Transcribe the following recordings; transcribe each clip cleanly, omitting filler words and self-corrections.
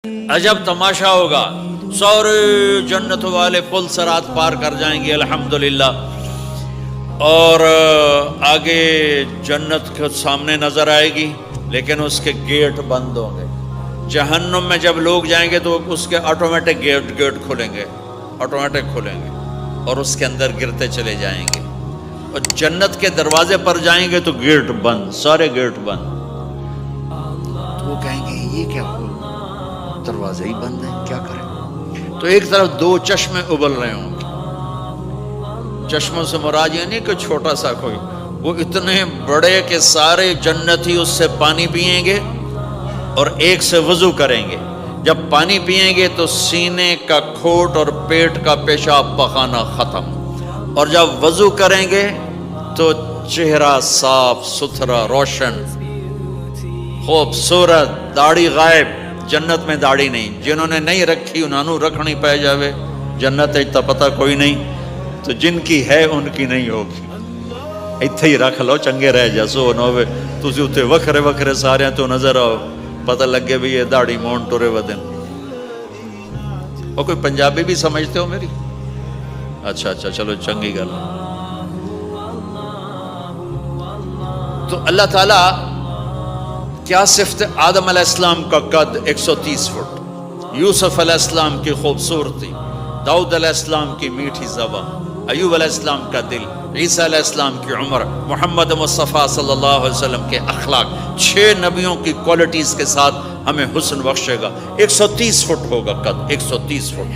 عجب تماشا ہوگا، سارے جنت والے پل صراط پار کر جائیں گے الحمدللہ، اور آگے جنت کے سامنے نظر آئے گی لیکن اس کے گیٹ بند ہوں گے۔ جہنم میں جب لوگ جائیں گے تو اس کے آٹومیٹک گیٹ کھلیں گے، آٹومیٹک کھلیں گے اور اس کے اندر گرتے چلے جائیں گے، اور جنت کے دروازے پر جائیں گے تو گیٹ بند، سارے گیٹ بند۔ تو وہ کہیں گے یہ کیا ہوا، دروازے ہی بند ہیں، کیا کریں؟ تو ایک طرف دو چشمے ابل رہے ہوں گے، چشموں سے مراد یہ نہیں کہ چھوٹا سا کوئی، وہ اتنے بڑے کہ سارے جنتی اس سے پانی پئیں گے اور ایک سے وضو کریں گے۔ جب پانی پئیں گے تو سینے کا کھوٹ اور پیٹ کا پیشاب پخانہ ختم، اور جب وضو کریں گے تو چہرہ صاف ستھرا روشن خوبصورت، داڑھی غائب۔ جنت میں داڑھی نہیں، جنہوں نے نہیں رکھی انہوں نے رکھنی پہ جاوے، جنت تا پتہ کوئی نہیں، تو جن کی ہے ان کی نہیں ہوگی۔ ایتھے ہی رکھ لو چنگے رہ جاسو نوے تسی اتے وکھرے وکھرے سارے تو نظر آؤ، پتہ لگے بھی یہ داڑھی مون ٹورے ودن۔ اور کوئی پنجابی بھی سمجھتے ہو میری؟ اچھا چلو چنگی گل۔ تو اللہ تعالیٰ کیا صفت آدم علیہ السلام کا قد 130 فٹ، یوسف علیہ السلام کی خوبصورتی، داؤد علیہ السلام کی میٹھی زبان، ایوب علیہ السلام کا دل، عیسیٰ علیہ السلام کی عمر، محمد مصطفیٰ صلی اللہ علیہ وسلم کے اخلاق، 6 نبیوں کی کوالٹیز کے ساتھ ہمیں حسن بخشے گا۔ 130 فٹ ہوگا قد، 130 فٹ،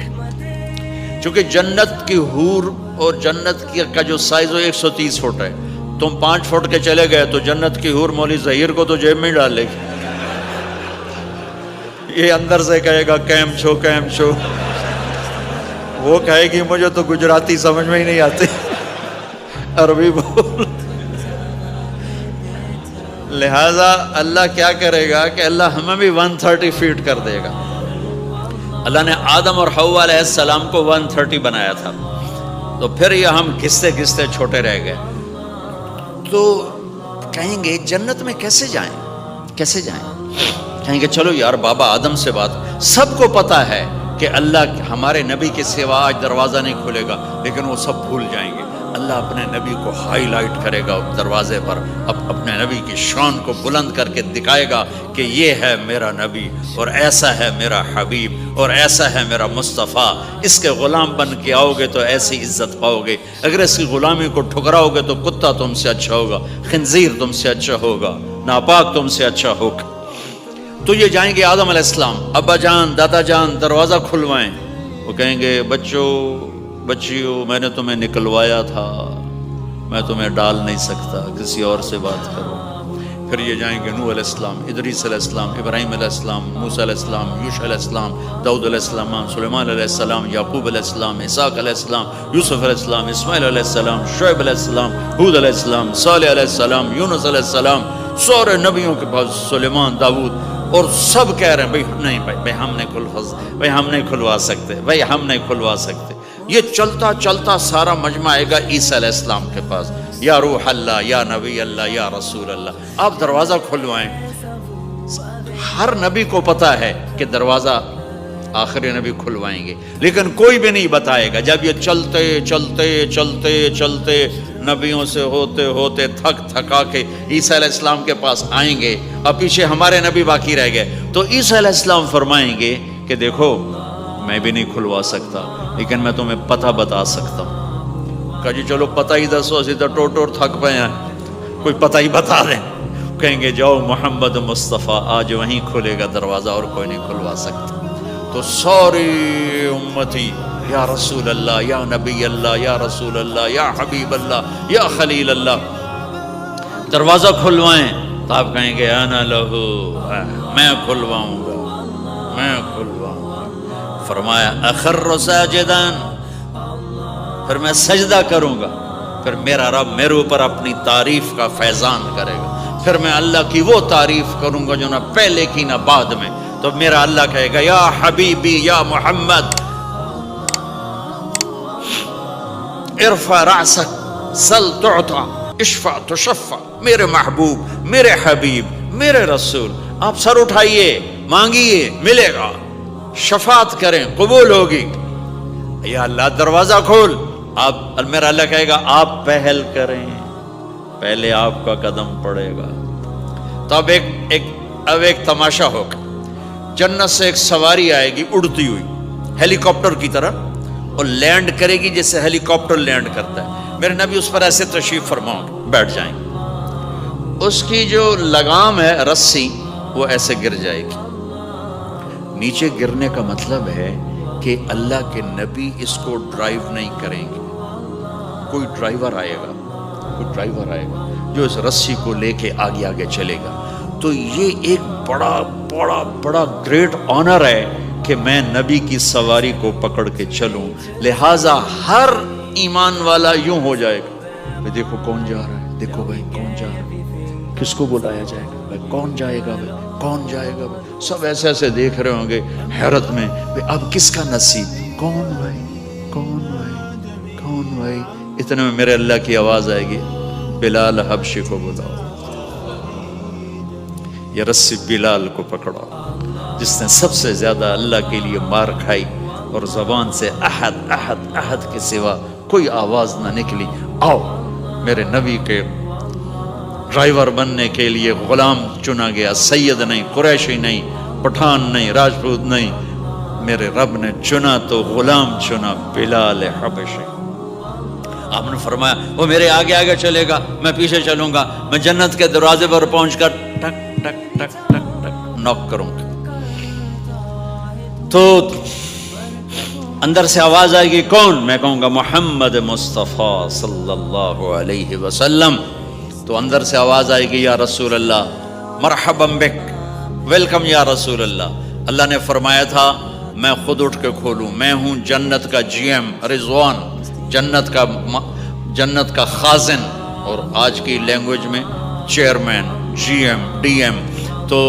چونکہ جنت کی حور اور جنت کا جو سائز ہو 130 فٹ ہے۔ تم 5 فٹ کے چلے گئے تو جنت کی حور مولی ظہیر کو تو جیب میں ڈالے گی، یہ اندر سے کہے گا کیم چھو، وہ کہے گی مجھے تو گجراتی سمجھ میں ہی نہیں آتی، عربی بول۔ لہذا اللہ کیا کرے گا کہ اللہ ہمیں بھی 130 فیٹ کر دے گا۔ اللہ نے آدم اور حوا علیہ السلام کو 130 بنایا تھا، تو پھر یہ ہم گھستے چھوٹے رہ گئے۔ تو کہیں گے جنت میں کیسے جائیں؟ کہیں گے چلو یار بابا آدم سے بات، سب کو پتا ہے کہ اللہ ہمارے نبی کے سوا آج دروازہ نہیں کھلے گا، لیکن وہ سب بھول جائیں گے۔ اللہ اپنے نبی کو ہائی لائٹ کرے گا دروازے پر، اپنے نبی کی شان کو بلند کر کے دکھائے گا کہ یہ ہے میرا نبی، اور ایسا ہے میرا حبیب، اور ایسا ہے میرا مصطفیٰ۔ اس کے غلام بن کے آؤ گے تو ایسی عزت پاؤ گے، اگر اس کی غلامی کو ٹھکراؤ گے تو کتا تم سے اچھا ہوگا، خنزیر تم سے اچھا ہوگا، ناپاک تم سے اچھا ہوگا۔ تو یہ جائیں گے آدم علیہ السلام، ابا جان دادا جان دروازہ کھلوائیں۔ وہ کہیں گے بچیو میں نے تمہیں نکلوایا تھا، میں تمہیں ڈال نہیں سکتا، کسی اور سے بات کرو۔ پھر یہ جائیں گے نوح علیہ السلام، ادریس علیہ السلام، ابراہیم علیہ السلام، موسیٰ علیہ السلام، یوشع علیہ السلام، داؤد علیہ السلام، سلیمان علیہ السلام، یعقوب علیہ السلام، اسحاق علیہ السلام، یوسف علیہ السلام، اسماعیل علیہ السلام، شعیب علیہ السلام، ہود علیہ السلام، صالح علیہ السلام، یونس علیہ السلام، سارے نبیوں کے پاس، سلیمان، داؤد، اور سب کہہ رہے ہیں بھائی نہیں بھائی ہم نہیں کھلوا سکتے۔ یہ چلتا سارا مجمع آئے گا عیسیٰ علیہ السلام کے پاس، یا روح اللہ، یا نبی اللہ، یا رسول اللہ، آپ دروازہ کھلوائیں۔ ہر نبی کو پتا ہے کہ دروازہ آخری نبی کھلوائیں گے، لیکن کوئی بھی نہیں بتائے گا۔ جب یہ چلتے نبیوں سے ہوتے تھکا کے عیسیٰ علیہ السلام کے پاس آئیں گے، اور پیچھے ہمارے نبی باقی رہ گئے، تو عیسیٰ علیہ السلام فرمائیں گے کہ دیکھو میں بھی نہیں کھلوا سکتا، لیکن میں تمہیں پتہ بتا سکتا ہوں۔ کہا جی چلو پتہ ہی دسو، اسی تو ٹور تھک پے ہیں، کوئی پتہ ہی بتا دیں۔ کہیں گے جاؤ محمد مصطفیٰ، آج وہیں کھلے گا دروازہ، اور کوئی نہیں کھلوا سکتا۔ تو ساری امتی یا رسول اللہ، یا نبی اللہ، یا رسول اللہ، یا حبیب اللہ، یا خلیل اللہ، دروازہ کھلوائیں۔ تو آپ کہیں گے انا لہو، میں کھلواؤں گا۔ فرمایا اخر ساجدان، پھر میں سجدہ کروں گا، پھر میرا رب میرے اوپر اپنی تعریف کا فیضان کرے گا، پھر میں اللہ کی وہ تعریف کروں گا جو نہ پہلے کی نہ بعد میں۔ تو میرا اللہ کہے گا یا حبیبی یا محمد ارفع رأسک سل تعطا اشفع تشفع، میرے محبوب، میرے حبیب، میرے رسول، آپ سر اٹھائیے، مانگیے، ملے گا۔ شفاعت کریں قبول ہوگی. یا اللہ دروازہ کھول. آپ میرا اللہ کہے گا آپ پہل کریں, پہلے آپ کا قدم پڑے گا. تو اب ایک تماشا ہوگا. جنت سے ایک سواری آئے گی اڑتی ہوئی ہیلی کاپٹر کی طرح, اور لینڈ کرے گی جیسے ہیلی کاپٹر لینڈ کرتا ہے. میرے نبی اس پر ایسے تشریف فرماؤں گے, بیٹھ جائیں گے. اس کی جو لگام ہے رسی وہ ایسے گر جائے گی. نیچے گرنے کا مطلب ہے کہ اللہ کے نبی اس کو ڈرائیو نہیں کریں گے. کوئی ڈرائیور آئے گا جو اس رسی کو لے کے آگے آگے چلے گا. تو یہ ایک بڑا بڑا بڑا گریٹ آنر ہے کہ میں نبی کی سواری کو پکڑ کے چلوں. لہٰذا ہر ایمان والا یوں ہو جائے گا, دیکھو کون جا رہا ہے, دیکھو بھائی کون جا رہا ہے, کس کو بلایا جائے گا, بھائی کون جائے گا, بھائی کون جائے گا. بھائی سب ایسے ایسے دیکھ رہے ہوں گے حیرت میں, بھائی اب کس کا نصیب, کون بھائی کون بھائی کون بھائی. اتنے میں میرے اللہ کی آواز آئے گی, بلال حبشی کو بلاؤ. یہ رسی بلال کو پکڑا جس نے سب سے زیادہ اللہ کے لیے مار کھائی اور زبان سے احد احد احد کے سوا کوئی آواز نہ نکلی. آؤ, میرے نبی کے ڈرائیور بننے کے لیے غلام چنا گیا. سید نہیں, قریشی نہیں, پٹھان نہیں, راجپوت نہیں, میرے رب نے چنا تو غلام چنا, بلال حبشی. آپ نے فرمایا وہ میرے آگے آگے چلے گا, میں پیچھے چلوں گا. میں جنت کے دروازے پر پہنچ کر ٹک ٹک ٹک ٹک ٹک نوک کروں گا. تو اندر سے آواز آئے گی, کون؟ میں کہوں گا محمد مصطفیٰ صلی اللہ علیہ وسلم. تو اندر سے آواز آئے گی, یا رسول اللہ, مرحبا بک, ویلکم یا رسول اللہ. اللہ نے فرمایا تھا میں خود اٹھ کے کھولوں. میں ہوں جنت کا جی ایم رضوان, جنت کا خازن, اور آج کی لینگویج میں chairman, G M, D M. تو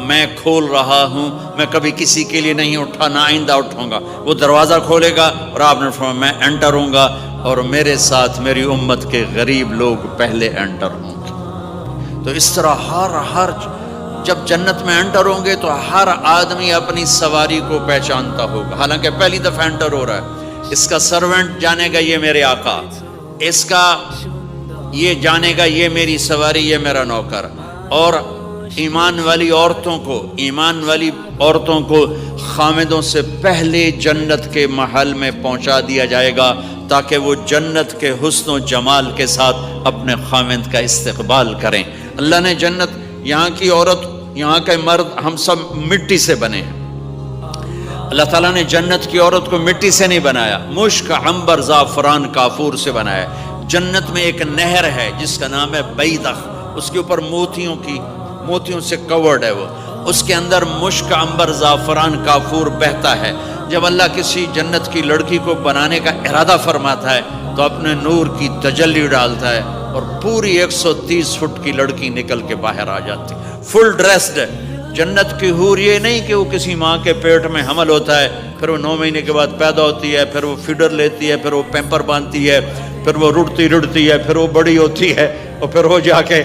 میں کھول رہا ہوں, میں کبھی کسی کے لیے نہیں اٹھا, نہ آئندہ اٹھوں گا. وہ دروازہ کھولے گا اور آپ نے فرمایا میں انٹر ہوں گا, اور میرے ساتھ میری امت کے غریب لوگ پہلے انٹر ہوں گے. تو اس طرح ہر جب جنت میں انٹر ہوں گے تو ہر آدمی اپنی سواری کو پہچانتا ہوگا. حالانکہ پہلی دفعہ انٹر ہو رہا ہے. اس کا سرونٹ جانے گا یہ میرے آقا, اس کا یہ جانے گا یہ میری سواری, یہ میرا نوکر. اور ایمان والی عورتوں کو خامدوں سے پہلے جنت کے محل میں پہنچا دیا جائے گا, تاکہ وہ جنت کے حسن و جمال کے ساتھ اپنے خامد کا استقبال کریں. اللہ نے جنت, یہاں کی عورت, یہاں کے مرد, ہم سب مٹی سے بنے ہیں. اللہ تعالیٰ نے جنت کی عورت کو مٹی سے نہیں بنایا, مشک, عنبر, زعفران, کافور سے بنایا. جنت میں ایک نہر ہے جس کا نام ہے بیضخ, اس کے اوپر موتیوں سے کورڈ ہے. وہ اس کے اندر مشک, عنبر, زعفران, کافور بہتا ہے. جب اللہ کسی جنت کی لڑکی کو بنانے کا ارادہ فرماتا ہے تو اپنے نور کی تجلی ڈالتا ہے, اور پوری 130 فٹ کی لڑکی نکل کے باہر آ جاتی, فل ڈریسڈ. جنت کی حور یہ نہیں کہ وہ کسی ماں کے پیٹ میں حمل ہوتا ہے, پھر وہ 9 مہینے کے بعد پیدا ہوتی ہے, پھر وہ فیڈر لیتی ہے, پھر وہ پیمپر باندھتی ہے, پھر وہ رڑتی ہے, پھر وہ بڑی ہوتی ہے, اور پھر وہ جا کے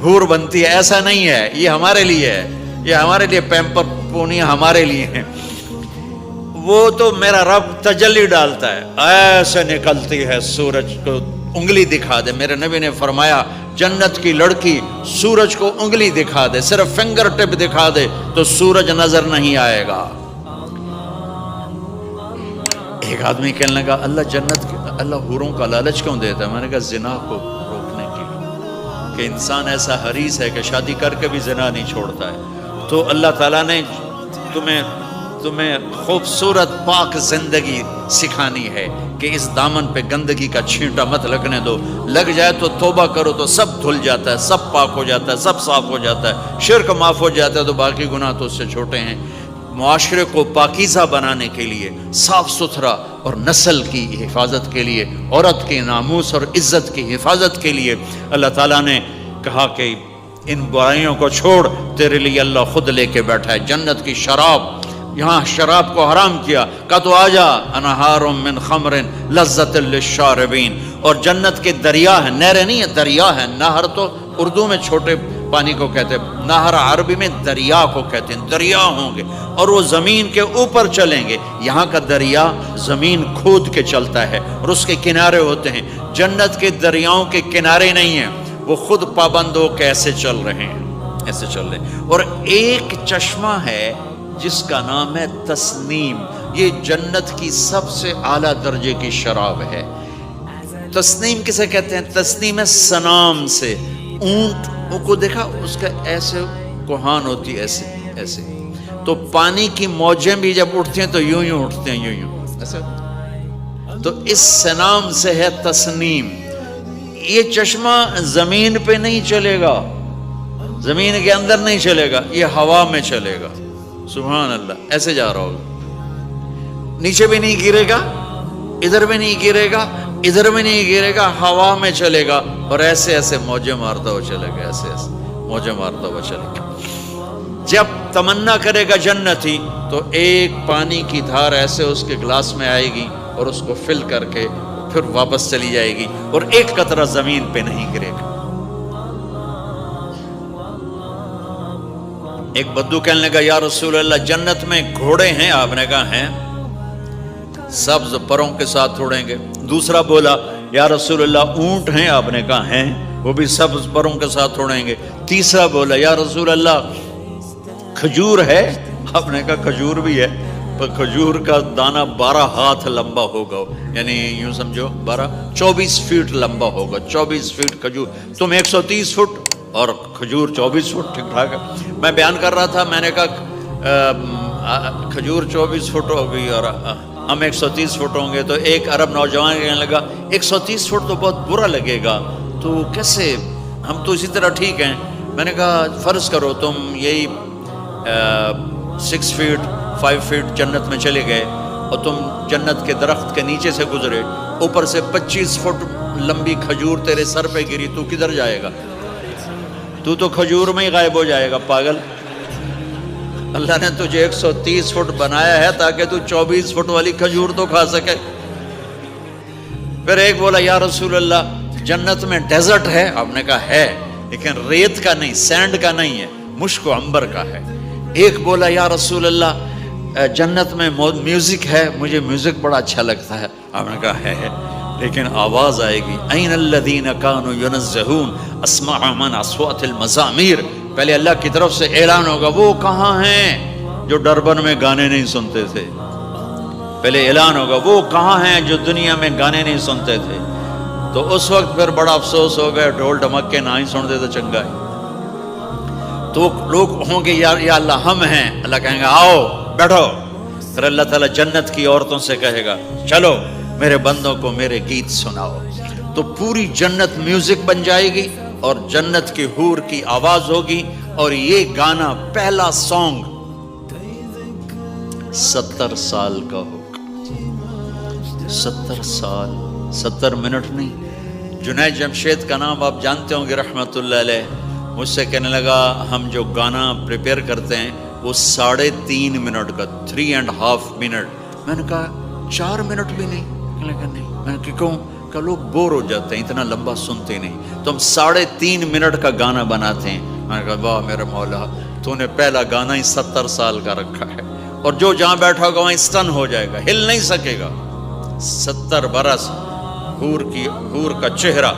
حور بنتی ہے. ایسا نہیں ہے, یہ ہمارے لیے ہے, یہ ہمارے لیے پیمپر پونی ہمارے لیے ہیں. وہ تو میرا رب تجلی ڈالتا ہے, ایسے نکلتی ہے سورج کو انگلی دکھا دے. میرے نبی نے فرمایا جنت کی لڑکی سورج کو انگلی دکھا دے, صرف فنگر ٹپ دکھا دے تو سورج نظر نہیں آئے گا. ایک آدمی کہنے لگا اللہ حوروں کا لالچ کیوں دیتا ہے؟ میں نے کہا زنا کو روکنے کے لیے, کہ انسان ایسا حریص ہے کہ شادی کر کے بھی زنا نہیں چھوڑتا ہے. تو اللہ تعالیٰ نے تمہیں خوبصورت پاک زندگی سکھانی ہے کہ اس دامن پہ گندگی کا چھینٹا مت لگنے دو. لگ جائے تو توبہ کرو تو سب دھل جاتا ہے, سب پاک ہو جاتا ہے, سب صاف ہو جاتا ہے, شرک معاف ہو جاتا ہے, تو باقی گناہ تو اس سے چھوٹے ہیں. معاشرے کو پاکیزہ بنانے کے لیے, صاف ستھرا, اور نسل کی حفاظت کے لیے, عورت کے ناموس اور عزت کی حفاظت کے لیے اللہ تعالیٰ نے کہا کہ ان برائیوں کو چھوڑ, تیرے لیے اللہ خود لے کے بیٹھا ہے جنت کی شراب. یہاں شراب کو حرام کیا, کہا تو آجا انہار من خمر لذت للشاربین. اور جنت کے دریا ہیں, نہریں نہیں ہیں, دریا ہیں. نہر تو اردو میں چھوٹے پانی کو کہتے ہیں، نہر عربی میں دریا کو کہتے ہیں، دریا ہوں گے اور وہ زمین کے اوپر چلیں گے۔ یہاں کا دریا زمین کھود کے چلتا ہے اور اس کے کنارے ہوتے ہیں۔ جنت کے دریاؤں کے کنارے نہیں ہیں، وہ خود پابند ہو کے ایسے چل رہے ہیں، ایسے چل رہے ہیں۔ اور ایک چشمہ ہے جس کا نام ہے تسنیم، یہ جنت کی سب سے اعلیٰ درجے کی شراب ہے۔ تسنیم کسے کہتے ہیں؟ تسنیم ہے سنام سے، اونٹ کو دیکھا اس کا ایسے کوہان ہوتی ہے، ایسے ایسے، تو پانی کی موجیں بھی جب اٹھتی ہیں تو یوں یوں اٹھتے ہیں، یوں یوں ایسے، تو اس سنام سے ہے تسنیم۔ یہ چشمہ زمین پہ نہیں چلے گا، زمین کے اندر نہیں چلے گا، یہ ہوا میں چلے گا، سبحان اللہ، ایسے جا رہا ہوگا، نیچے بھی نہیں گرے گا، ادھر بھی نہیں گرے گا، ادھر بھی نہیں گرے گا، ہوا میں چلے گا اور ایسے ایسے موجیں مارتا ہوا چلے گا، ایسے ایسے موجیں مارتا ہوا چلے گا۔ جب تمنا کرے گا جنتی تو ایک پانی کی دھار ایسے اس کے گلاس میں آئے گی اور اس کو فل کر کے پھر واپس چلی جائے گی اور ایک قطرہ زمین پہ نہیں گرے گا۔ ایک بدو کہنے لگا یا رسول اللہ جنت میں گھوڑے ہیں؟ آپ نے کہا ہیں، سبز پروں کے ساتھ اڑیں گے۔ دوسرا بولا یا رسول اللہ اونٹ ہیں؟ آپ نے کہا ہیں، وہ بھی سبز پروں کے ساتھ اڑیں گے۔ تیسرا بولا یا رسول اللہ کھجور ہے؟ آپ نے کہا کھجور بھی ہے، پر کھجور کا دانہ 12 ہاتھ لمبا ہوگا، یعنی یوں سمجھو 24 فٹ لمبا ہوگا، 24 فٹ کھجور، تم 130 فٹ اور کھجور 24 فٹ، ٹھیک ٹھاک ہے۔ میں بیان کر رہا تھا، میں نے کہا کھجور 24 فٹ ہوگی اور ہم 130 فٹ ہوں گے، تو ایک عرب نوجوان کہنے لگا 130 فٹ تو بہت برا لگے گا، تو کیسے، ہم تو اسی طرح ٹھیک ہیں۔ میں نے کہا فرض کرو تم یہی 6 فٹ 5 فٹ جنت میں چلے گئے اور تم جنت کے درخت کے نیچے سے گزرے، اوپر سے 25 فٹ لمبی کھجور تیرے سر پہ گری، تو کدھر جائے گا؟ تو کھجور میں ہی غائب ہو جائے گا، پاگل۔ اللہ نے تجھے 130 فٹ بنایا ہے تاکہ تو 24 فٹ والی کھجور تو کھا سکے۔ پھر ایک بولا یا رسول اللہ جنت میں ڈیزرٹ ہے؟ آپ نے کہا ہے، لیکن ریت کا نہیں، سینڈ کا نہیں ہے، مشک و عنبر کا ہے۔ ایک بولا یا رسول اللہ جنت میں میوزک ہے؟ مجھے میوزک بڑا اچھا لگتا ہے۔ آپ نے کہا ہے، لیکن آواز آئے گی این الذین کانوا ینزہون اسمع من اصوات المزامیر، پہلے اللہ کی طرف سے اعلان ہوگا وہ کہاں ہیں جو ڈربن میں گانے نہیں سنتے تھے، پہلے اعلان ہوگا وہ کہاں ہیں جو دنیا میں گانے نہیں سنتے تھے، تو اس وقت پھر بڑا افسوس ہوگا، ڈھول ڈھمکے نہ ہی سنتے تو چنگا ہے۔ تو لوگ ہوں گے یا اللہ ہم ہیں، اللہ کہیں گا آؤ بیٹھو، پھر اللہ تعالیٰ جنت کی عورتوں سے کہے گا چلو میرے بندوں کو میرے گیت سناؤ، تو پوری جنت میوزک بن جائے گی اور جنت کی حور کی آواز ہوگی، اور یہ گانا پہلا سانگ 70 سال کا ہوگا، 70 سال، 70 منٹ نہیں۔ جنید جمشید کا نام آپ جانتے ہوں گے رحمت اللہ علیہ، مجھ سے کہنے لگا ہم جو گانا پریپیئر کرتے ہیں وہ 3.5 منٹ کا، 3.5 منٹ۔ میں نے کہا 4 منٹ بھی نہیں؟ کہنے لگا نہیں۔ میں نے کہا کیوں؟ کہ لوگ بور ہو جاتے ہیں، اتنا لمبا سنتے نہیں، تو ہم 3.5 منٹ کا گانا بناتے ہیں۔ میں نے کہا واہ میرے مولا، تو نے پہلا گانا ہی 70 سال کا رکھا ہے، اور جو جہاں بیٹھا ہوگا وہیں اسٹن ہو جائے گا، ہل نہیں سکے گا۔ 70 برس حور کا چہرہ،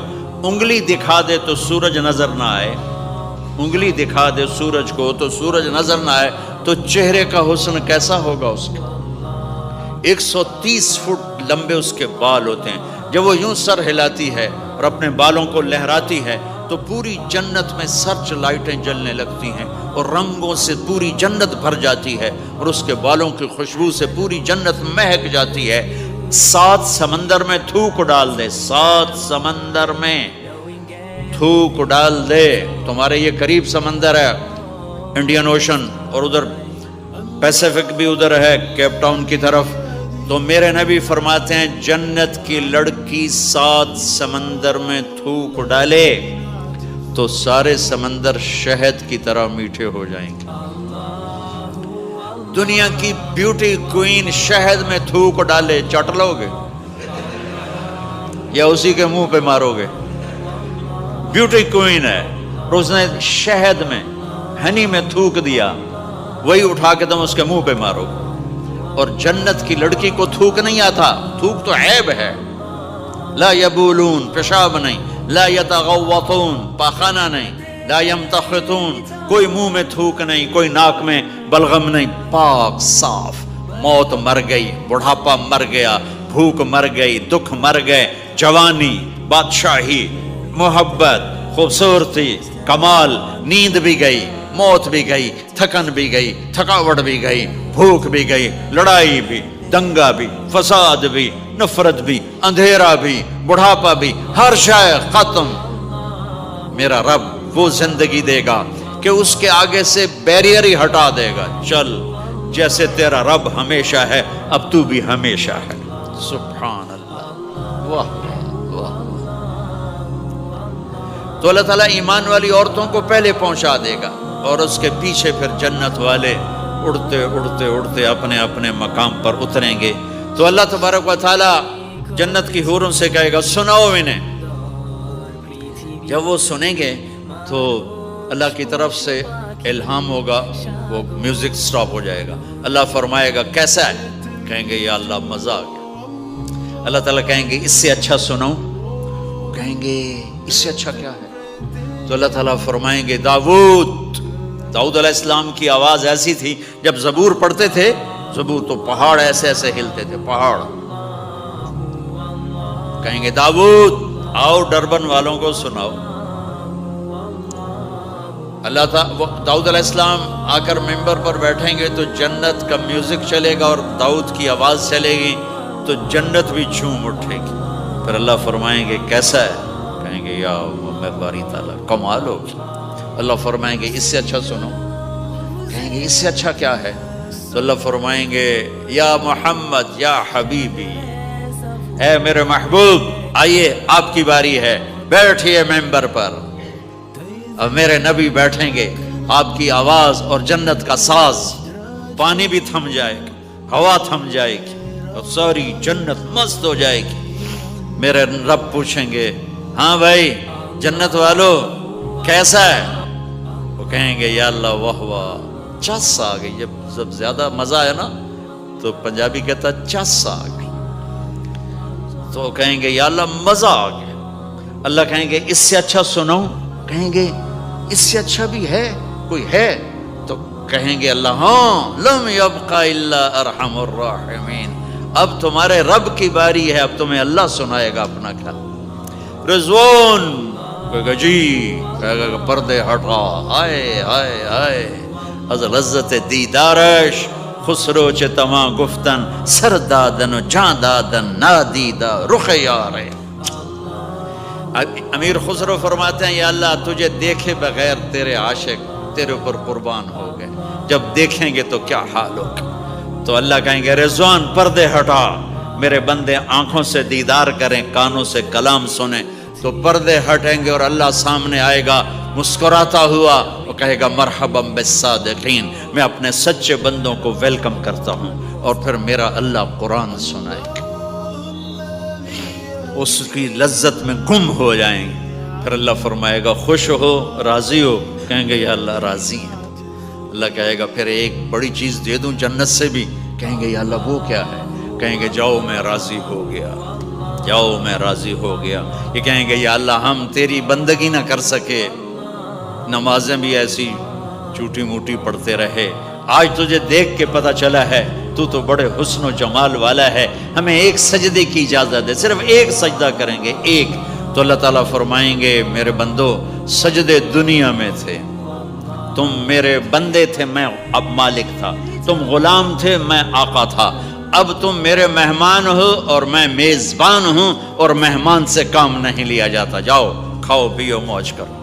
انگلی دکھا دے تو سورج نظر نہ آئے، انگلی دکھا دے سورج کو تو سورج نظر نہ آئے، تو چہرے کا حسن کیسا ہوگا اس کا؟ 130 فٹ لمبے اس کے بال ہوتے ہیں، جب وہ یوں سر ہلاتی ہے اور اپنے بالوں کو لہراتی ہے تو پوری جنت میں سرچ لائٹیں جلنے لگتی ہیں اور رنگوں سے پوری جنت بھر جاتی ہے، اور اس کے بالوں کی خوشبو سے پوری جنت مہک جاتی ہے۔ 7 سمندر میں تھوک ڈال دے، 7 سمندر میں تھوک ڈال دے، تمہارے یہ قریب سمندر ہے انڈین اوشن، اور ادھر پیسیفک بھی ادھر ہے کیپ ٹاؤن کی طرف، تو میرے نبی فرماتے ہیں جنت کی لڑکی 7 سمندر میں تھوک ڈالے تو سارے سمندر شہد کی طرح میٹھے ہو جائیں گے۔ دنیا کی بیوٹی کوئین شہد میں تھوک ڈالے، چٹ لو گے یا اسی کے منہ پہ مارو گے؟ بیوٹی کوئین ہے، اور اس نے شہد میں ہنی میں تھوک دیا، وہی اٹھا کے تم اس کے منہ پہ مارو۔ اور جنت کی لڑکی کو تھوک نہیں آتا، تھوک تو عیب ہے۔ لا یبولون، پیشاب نہیں، لا یتغوطون، پاخانہ نہیں، لا یمتخطون، کوئی منہ میں تھوک نہیں، کوئی ناک میں بلغم نہیں، پاک صاف۔ موت مر گئی، بڑھاپا مر گیا، بھوک مر گئی، دکھ مر گئے، جوانی، بادشاہی، محبت، خوبصورتی، کمال، نیند بھی گئی، موت بھی گئی، تھکن بھی گئی، تھکاوٹ بھی گئی، بھوک بھی گئی، لڑائی بھی، دنگا بھی، فساد بھی، نفرت بھی، اندھیرا بھی، بڑھاپا بھی، ہر شے ختم۔ میرا رب وہ زندگی دے گا کہ اس کے آگے سے بیریئر ہی ہٹا دے گا، چل جیسے تیرا رب ہمیشہ ہے اب تو بھی ہمیشہ ہے۔ سبحان اللہ، واہ واہ۔ تو اللہ تعالیٰ ایمان والی عورتوں کو پہلے پہنچا دے گا اور اس کے پیچھے پھر جنت والے اڑتے اڑتے اڑتے اپنے اپنے مقام پر اتریں گے۔ تو اللہ تبارک و تعالیٰ جنت کی حوروں سے کہے گا سناؤ انہیں۔ جب وہ سنیں گے تو اللہ کی طرف سے الہام ہوگا، وہ میوزک سٹاپ ہو جائے گا، اللہ فرمائے گا کیسا ہے؟ کہیں گے یا اللہ مزہ آ گیا۔ اللہ تعالیٰ کہیں گے اس سے اچھا سناؤں؟ کہیں گے اس سے اچھا کیا ہے؟ تو اللہ تعالیٰ فرمائیں گے داؤد علیہ السلام کی آواز ایسی تھی، جب زبور پڑھتے تھے، زبور تو پہاڑ ایسے ایسے ہلتے تھے، پہاڑ۔ کہیں گے داؤد آؤ ڈربن والوں کو سناؤ۔ اللہ تعالیٰ داؤد علیہ السلام آ کر ممبر پر بیٹھیں گے تو جنت کا میوزک چلے گا اور داؤد کی آواز چلے گی تو جنت بھی جھوم اٹھے گی۔ پھر اللہ فرمائیں گے کیسا ہے؟ کہیں گے یا میں باری تعالیٰ کمال ہوگی۔ اللہ فرمائیں گے اس سے اچھا سنو۔ کہیں گے اس سے اچھا کیا ہے؟ تو اللہ فرمائیں گے یا محمد یا حبیبی، اے میرے محبوب آئیے آپ کی باری ہے، بیٹھیے ممبر پر۔ اب میرے نبی بیٹھیں گے، آپ کی آواز اور جنت کا ساز، پانی بھی تھم جائے گا، ہوا تھم جائے گی اور ساری جنت مست ہو جائے گی۔ میرے رب پوچھیں گے ہاں بھائی جنت والو کیسا ہے؟ وہ کہیں گے یا اللہ واہ واہ، چس آ گئی۔ جب زیادہ مزہ ہے نا تو پنجابی کہتا چس آ گئی، تو کہیں گے یا اللہ مزہ آ گیا۔ اللہ کہیں گے اس سے اچھا سنو؟ کہیں گے اس سے اچھا بھی ہے، کوئی ہے؟ تو کہیں گے اللہ ہاں لم یبق الا ارحم الراحمین، اب تمہارے رب کی باری ہے، اب تمہیں اللہ سنائے گا اپنا خیال۔ رضوان کہے گا جی، کہے گا پردے ہٹا، آئے آئے آئے از لذت دیدارش خسرو چه تما گفتن سر دادن و جان دادن نادیدہ رخ یارے۔ امیر خسرو فرماتے ہیں یا اللہ تجھے دیکھے بغیر تیرے عاشق تیرے اوپر قربان ہو گئے، جب دیکھیں گے تو کیا حال ہوگا؟ تو اللہ کہیں گے رضوان پردے ہٹا، میرے بندے آنکھوں سے دیدار کریں، کانوں سے کلام سنیں، تو پردے ہٹیں گے اور اللہ سامنے آئے گا مسکراتا ہوا، وہ کہے گا مرحبا بالصادقین، میں اپنے سچے بندوں کو ویلکم کرتا ہوں۔ اور پھر میرا اللہ قرآن سنائے گا، اس کی لذت میں گم ہو جائیں گے۔ پھر اللہ فرمائے گا خوش ہو، راضی ہو؟ کہیں گے یا اللہ راضی ہیں۔ اللہ کہے گا پھر ایک بڑی چیز دے دوں جنت سے بھی؟ کہیں گے یا اللہ وہ کیا ہے؟ کہیں گے جاؤ میں راضی ہو گیا، جاؤ میں راضی ہو گیا۔ یہ کہیں گے یا اللہ ہم تیری بندگی نہ کر سکے، نمازیں بھی ایسی چوٹی موٹی پڑھتے رہے، آج تجھے دیکھ کے پتہ چلا ہے تو بڑے حسن و جمال والا ہے، ہمیں ایک سجدے کی اجازت ہے، صرف ایک سجدہ کریں گے، ایک۔ تو اللہ تعالیٰ فرمائیں گے میرے بندو سجدے دنیا میں تھے، تم میرے بندے تھے، میں اب مالک تھا، تم غلام تھے، میں آقا تھا، اب تم میرے مہمان ہو اور میں میزبان ہوں، اور مہمان سے کام نہیں لیا جاتا، جاؤ کھاؤ پیو موج کرو۔